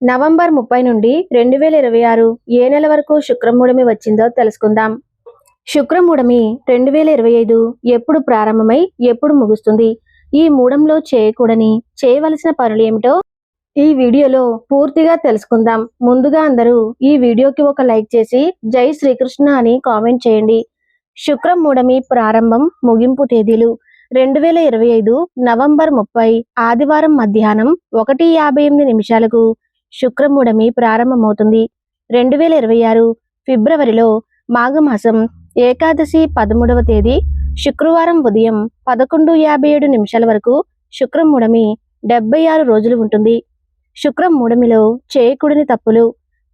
November 30 నుండి 2026 ఏ నెల వరకు శుక్రమూఢమి వచ్చిందో తెలుసుకుందాం. శుక్రమూఢమి 2025 ఎప్పుడు ప్రారంభమై ఎప్పుడు ముగుస్తుంది, ఈ మూఢంలో చేయవలసిన పనులు ఏమిటో ఈ వీడియోలో పూర్తిగా తెలుసుకుందాం. ముందుగా అందరూ ఈ వీడియోకి ఒక లైక్ చేసి జై శ్రీకృష్ణ అని కామెంట్ చేయండి. శుక్రమూఢమి ప్రారంభం, ముగింపు తేదీలు 2025 నవంబర్ 30 ఆదివారం మధ్యాహ్నం 1:58 నిమిషాలకు శుక్రమూఢమి ప్రారంభమవుతుంది. 2026 ఫిబ్రవరిలో మాఘమాసం ఏకాదశి 13వ తేదీ శుక్రవారం ఉదయం 11:57 నిమిషాల వరకు శుక్రమూఢమి 76 రోజులు ఉంటుంది. శుక్రమూఢమిలో చేయకూడని తప్పులు: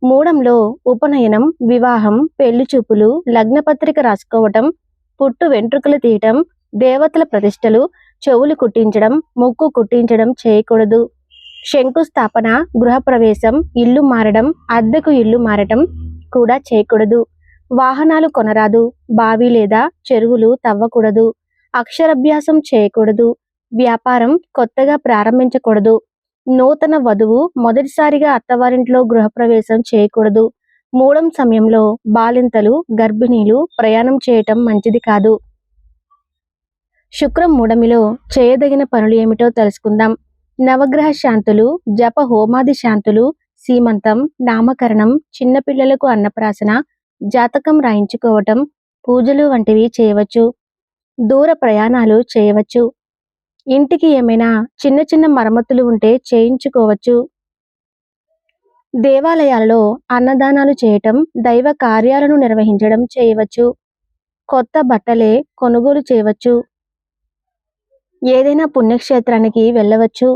మూఢంలో ఉపనయనం, వివాహం, పెళ్లి చూపులు, లగ్నపత్రిక రాసుకోవటం, పుట్టు వెంట్రుకలు తీయటం, దేవతల ప్రతిష్టలు, చెవులు కుట్టించడం, ముక్కు కుట్టించడం చేయకూడదు. శంకుస్థాపన, గృహప్రవేశం, ఇల్లు మారడం, అద్దెకు ఇల్లు మారటం కూడా చేయకూడదు. వాహనాలు కొనరాదు. బావి లేదా చెరువులు తవ్వకూడదు. అక్షరాభ్యాసం చేయకూడదు. వ్యాపారం కొత్తగా ప్రారంభించకూడదు. నూతన వధువు మొదటిసారిగా అత్తవారింట్లో గృహప్రవేశం చేయకూడదు. మూఢం సమయంలో బాలింతలు, గర్భిణీలు ప్రయాణం చేయటం మంచిది కాదు. శుక్రమూఢమిలో చేయదగిన పనులు ఏమిటో తెలుసుకుందాం. నవగ్రహ శాంతులు, జప హోమాది శాంతులు, సీమంతం, నామకరణం, చిన్నపిల్లలకు అన్నప్రాసన, జాతకం రాయించుకోవటం, పూజలు వంటివి చేయవచ్చు. దూర ప్రయాణాలు చేయవచ్చు. ఇంటికి ఏమైనా చిన్న చిన్న మరమ్మతులు ఉంటే చేయించుకోవచ్చు. దేవాలయాలలో అన్నదానాలు చేయటం, దైవ కార్యాలను నిర్వహించడం చేయవచ్చు. కొత్త బట్టలే కొనుగోలు చేయవచ్చు. ఏదైనా పుణ్యక్షేత్రానికి వెళ్ళవచ్చు.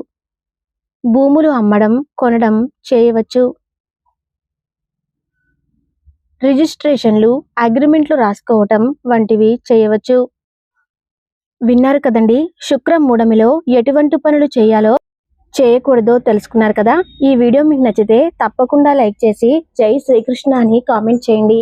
భూములు అమ్మడం, కొనడం చేయవచ్చు. రిజిస్ట్రేషన్లు, అగ్రిమెంట్లు రాసుకోవటం వంటివి చేయవచ్చు. విన్నారు కదండి, శుక్రమూఢమిలో ఎటువంటి పనులు చేయాలో చేయకూడదో తెలుసుకున్నారు కదా. ఈ వీడియో మీకు నచ్చితే తప్పకుండా లైక్ చేసి జై శ్రీకృష్ణ అని కామెంట్ చేయండి.